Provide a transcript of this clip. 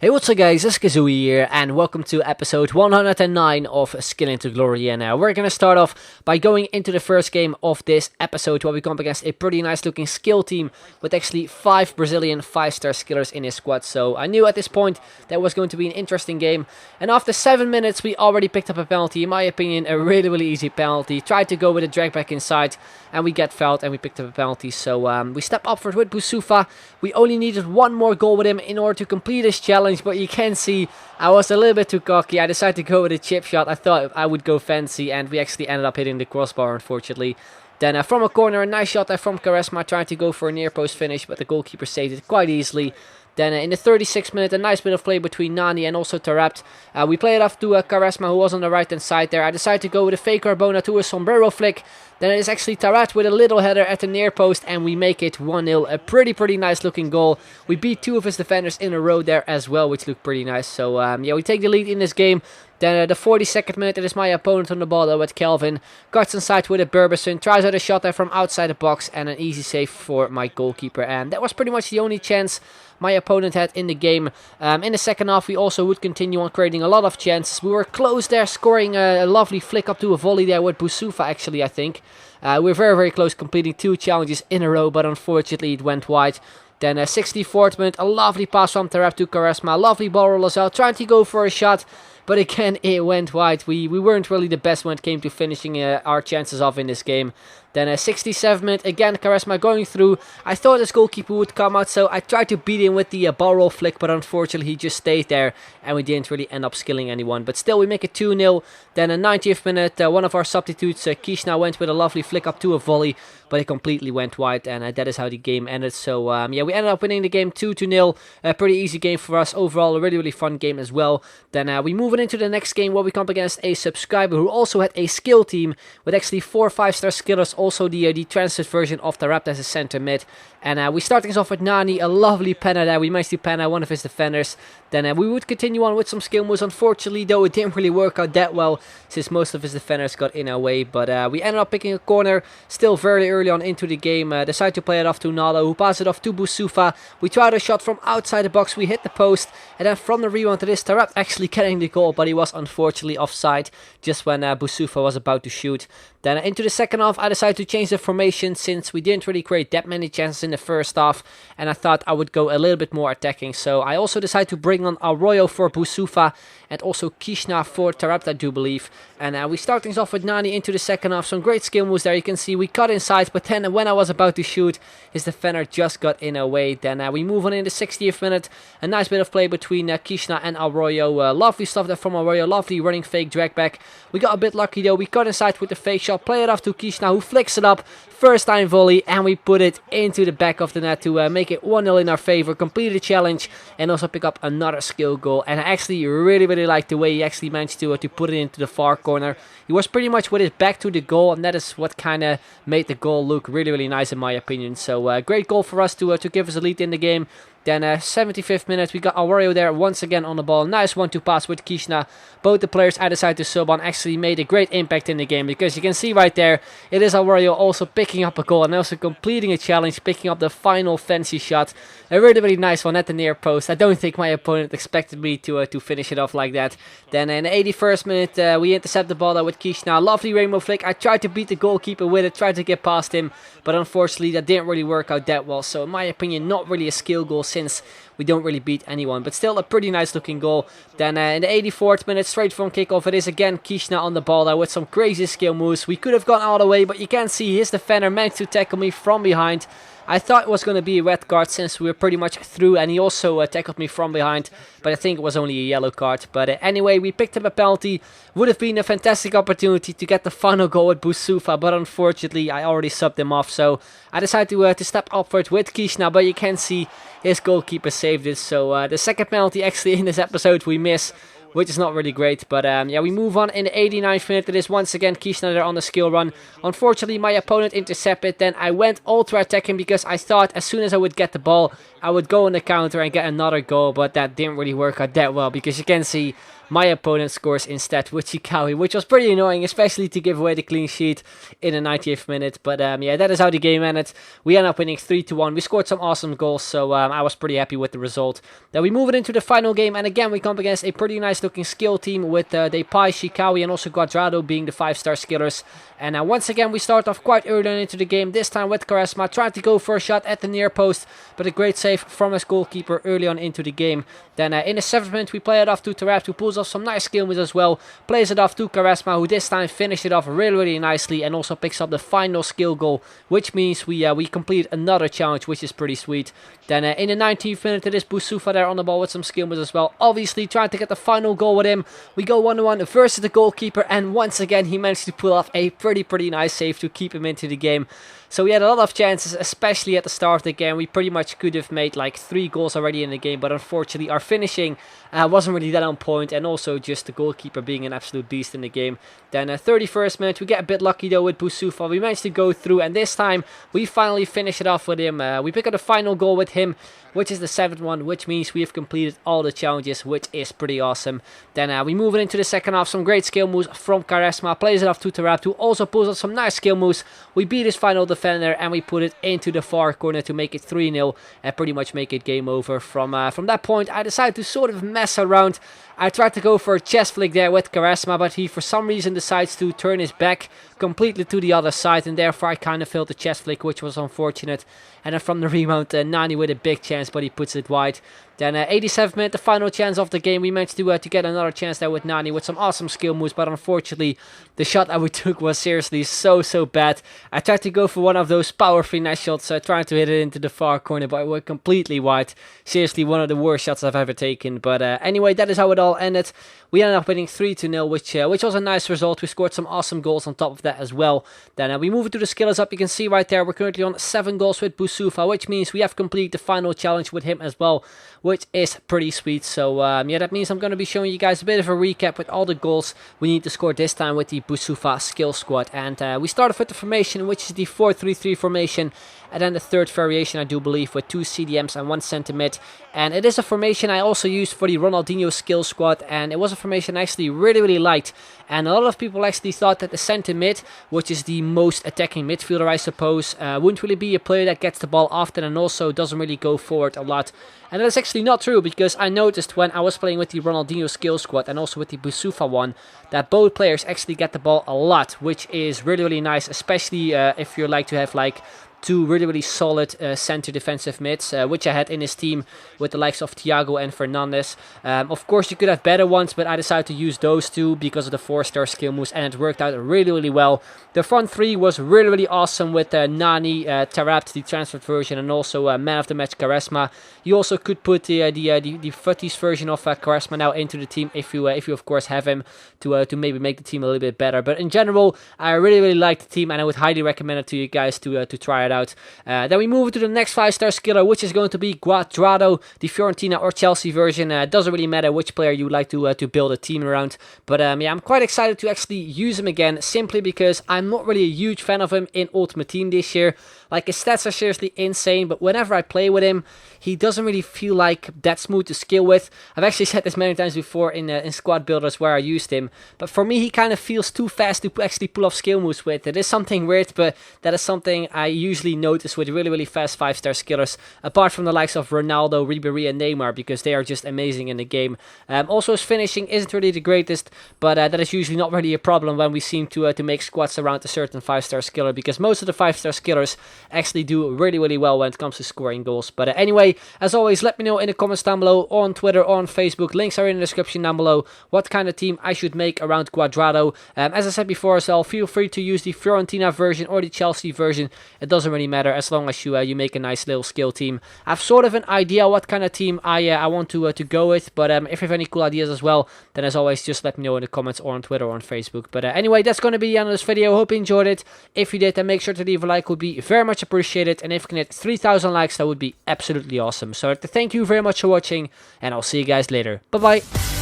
Hey, what's up guys, it's Kazooie here, and welcome to episode 109 of Skill into Glory. And we're gonna start off by going into the first game of this episode, where we come up against a pretty nice looking skill team with actually 5 Brazilian 5-star skillers in his squad. So I knew at this point that was going to be an interesting game, and after 7 minutes we already picked up a penalty. In my opinion, a really easy penalty. Tried to go with a drag back inside, and we get fouled, and we picked up a penalty. So we step up for it with Busufa. We only needed one more goal with him in order to complete this challenge, but you can see I was a little bit too cocky. I decided to go with a chip shot. I thought I would go fancy, and we actually ended up hitting the crossbar, unfortunately. Then from a corner, a nice shot there from Charisma, trying to go for a near post finish, but the goalkeeper saved it quite easily. Then in the 36th minute, a nice bit of play between Nani and also Tarapt. We play it off to Charisma, who was on the right hand side there. I decided to go with a fake Carbona to a sombrero flick. Then it is actually Tarapt with a little header at the near post, and we make it 1-0. A pretty nice looking goal. We beat 2 of his defenders in a row there as well, which looked pretty nice. So yeah, we take the lead in this game. Then the 42nd minute, it is my opponent on the ball though with Kelvin. Cuts inside with a Burbison, tries out a shot there from outside the box, and an easy save for my goalkeeper. And that was pretty much the only chance my opponent had in the game. In the second half, we also would continue on creating a lot of chances. We were close there, scoring a lovely flick up to a volley there with Busufa, actually, I think. We're very close, completing 2 challenges in a row, but unfortunately it went wide. Then 64th minute, a lovely pass from Tarapt to Charisma. Lovely ball roll as well, trying to go for a shot, but again it went wide. We weren't really the best when it came to finishing our chances off in this game. Then 67th minute, again Charisma going through. I thought this goalkeeper would come out, so I tried to beat him with the ball roll flick, but unfortunately he just stayed there, and we didn't really end up skilling anyone. But still, we make it 2-0. Then 90th minute, one of our substitutes, Kishna, went with a lovely flick up to a volley, but it completely went wide, and that is how the game ended. So yeah, we ended up winning the game 2-0. A pretty easy game for us. Overall, a really fun game as well. Then we move on into the next game, where we come up against a subscriber who also had a skill team with actually 4 5-star skillers, also the transit version of Tarapt as a center mid. And we start things off with Nani, a lovely penna there. We managed to penna one of his defenders. Then we would continue on with some skill moves. Unfortunately, though, it didn't really work out that well, since most of his defenders got in our way. But we ended up picking a corner, still very early on into the game. Decided to play it off to Nalo, who passed it off to Busufa. We tried a shot from outside the box, we hit the post. And then from the rebound, it is Tarapt actually getting the goal, but he was unfortunately offside just when Busufa was about to shoot. Then into the second half, I decided to change the formation, since we didn't really create that many chances in the first half, and I thought I would go a little bit more attacking. So I also decided to bring on Arroyo for Busufa, and also Kishna for Tarapt, I do believe. And we start things off with Nani into the second half. Some great skill moves there. You can see we cut inside, but then when I was about to shoot, his defender just got in our way. Then we move on in the 60th minute. A nice bit of play between Kishna and Arroyo. Lovely stuff there from Arroyo. Lovely running fake drag back. We got a bit lucky though. We cut inside with the fake shot. Play it off to Kishna, who flicks it up. First time volley, and we put it into the back of the net to make it 1-0 in our favor. Complete the challenge and also pick up another skill goal. And I actually really like the way he actually managed to put it into the far corner. He was pretty much with his back to the goal, and that is what kind of made the goal look really nice in my opinion. So great goal for us to give us a lead in the game. Then 75th minute, we got Arroyo there once again on the ball. Nice 1-2 pass with Kishna. Both the players I decided to sub on actually made a great impact in the game, because you can see right there, it is Arroyo also picking up a goal and also completing a challenge, picking up the final fancy shot. A really nice one at the near post. I don't think my opponent expected me to finish it off like that. Then in the 81st minute, we intercept the ball there with Kishna. Lovely rainbow flick. I tried to beat the goalkeeper with it, tried to get past him, but unfortunately that didn't really work out that well. So in my opinion, not really a skill goal, since we don't really beat anyone, but still a pretty nice looking goal. Then in the 84th minute, straight from kickoff, it is again Kishna on the ball there with some crazy skill moves. We could have gone all the way, but you can see his defender managed to tackle me from behind. I thought it was going to be a red card, since we were pretty much through, and he also tackled me from behind, but I think it was only a yellow card. But anyway, we picked up a penalty. Would have been a fantastic opportunity to get the final goal with Busufa, but unfortunately I already subbed him off, so I decided to step up for it with Kishna, but you can see his goalkeeper saved it. So the second penalty actually in this episode we miss. which is not really great. But yeah, we move on in the 89th minute. It is once again Kiesner on the skill run. Unfortunately, my opponent intercepted. Then I went ultra attacking because I thought as soon as I would get the ball, I would go on the counter and get another goal. But that didn't really work out that well, because you can see my opponent scores instead with Chikawi, which was pretty annoying, especially to give away the clean sheet in the 90th minute. But yeah, that is how the game ended. We ended up winning 3-1. We scored some awesome goals, so I was pretty happy with the result. Then we move it into the final game, and again we come up against a pretty nice looking skill team with Depay, Chikawi, and also Guadrado being the 5-star skillers. And once again we start off quite early on into the game, this time with Quaresma trying to go for a shot at the near post, but a great save from his goalkeeper early on into the game. Then in the 7th minute we play it off to Tarap, who pulls off some nice skill moves as well, plays it off to Quaresma, who this time finished it off really nicely and also picks up the final skill goal, which means we complete another challenge, which is pretty sweet. Then in the 19th minute it is Boussoufa there on the ball with some skill moves as well, obviously trying to get the final goal with him. We go 1-1 versus the goalkeeper, and once again he managed to pull off a pretty nice save to keep him into the game. So we had a lot of chances, especially at the start of the game. We pretty much could have made like 3 goals already in the game, but unfortunately our finishing wasn't really that on point, and also just the goalkeeper being an absolute beast in the game. Then 31st minute, we get a bit lucky though with Boussoufa. We managed to go through, and this time we finally finish it off with him. We pick up the final goal with him, which is the 7th one, which means we have completed all the challenges, which is pretty awesome. Then we move it into the second half. Some great skill moves from Quaresma, plays it off to Tarap, who also pulls out some nice skill moves. We beat his final defender and we put it into the far corner to make it 3-0 and pretty much make it game over. From that point, I decided to sort of mess around. I tried to go for a chest flick there with Quaresma, but he for some reason decides to turn his back completely to the other side, and therefore I kind of failed the chest flick, which was unfortunate. And then from the rebound, Nani with a big chance, but he puts it wide. Then 87th minute, the final chance of the game. We managed to get another chance there with Nani with some awesome skill moves, but unfortunately the shot that we took was seriously so bad. I tried to go for one of those power finesse shots, trying to hit it into the far corner, but it went completely wide. Seriously, one of the worst shots I've ever taken. But anyway, that is how it all ended. We ended up winning 3-0, which was a nice result. We scored some awesome goals on top of that as well. Then we move it to the skillers up. You can see right there, we're currently on 7 goals with Boussoufa, which means we have completed the final challenge with him as well, which is pretty sweet. So yeah, that means I'm going to be showing you guys a bit of a recap with all the goals we need to score this time with the Boussoufa skill squad. And we started with the formation, which is the 4-3-3 formation. And then the third variation, I do believe, with 2 CDMs and 1 centre mid. And it is a formation I also used for the Ronaldinho skill squad. And it was a formation I actually really liked. And a lot of people actually thought that the centre mid, which is the most attacking midfielder, I suppose, wouldn't really be a player that gets the ball often and also doesn't really go forward a lot. And that is actually not true, because I noticed when I was playing with the Ronaldinho skill squad and also with the Boussoufa one, that both players actually get the ball a lot, which is really nice, especially if you like to have like 2 really solid center defensive mids, which I had in his team with the likes of Thiago and Fernandes. Of course, you could have better ones, but I decided to use those 2 because of the 4-star skill moves, and it worked out really well. The front 3 was really awesome with Nani, Tarap, the transferred version, and also man of the match Quaresma. You also could put the Futties version of Quaresma now into the team if you of course have him to maybe make the team a little bit better. But in general, I really like the team, and I would highly recommend it to you guys to try it out. Then we move to the next 5-star skiller, which is going to be Guadrado, the Fiorentina or Chelsea version. Doesn't really matter which player you would like to build a team around. But yeah, I'm quite excited to actually use him again, simply because I'm not really a huge fan of him in Ultimate Team this year. Like, his stats are seriously insane, but whenever I play with him, he doesn't really feel like that smooth to skill with. I've actually said this many times before in squad builders where I used him, but for me he kind of feels too fast to actually pull off skill moves with. It is something weird, but that is something I usually notice with really fast 5-star skillers, apart from the likes of Ronaldo, Ribéry and Neymar, because they are just amazing in the game. Also, his finishing isn't really the greatest, but that is usually not really a problem when we seem to make squads around a certain 5-star skiller, because most of the 5-star skillers actually do really well when it comes to scoring goals. But anyway, as always, let me know in the comments down below, on Twitter, on Facebook, links are in the description down below, what kind of team I should make around Guadrado. As I said before as well, feel free to use the Fiorentina version or the Chelsea version. It doesn't really matter as long as you make a nice little skill team. I've sort of an idea what kind of team I want to go with, but if you have any cool ideas as well, then as always, just let me know in the comments or on Twitter or on Facebook. But anyway, that's going to be the end of this video. Hope you enjoyed it. If you did, then make sure to leave a like, would be very much appreciated, and if you can hit 3,000 likes, that would be absolutely awesome. So I'd like to thank you very much for watching, and I'll see you guys later. Bye bye.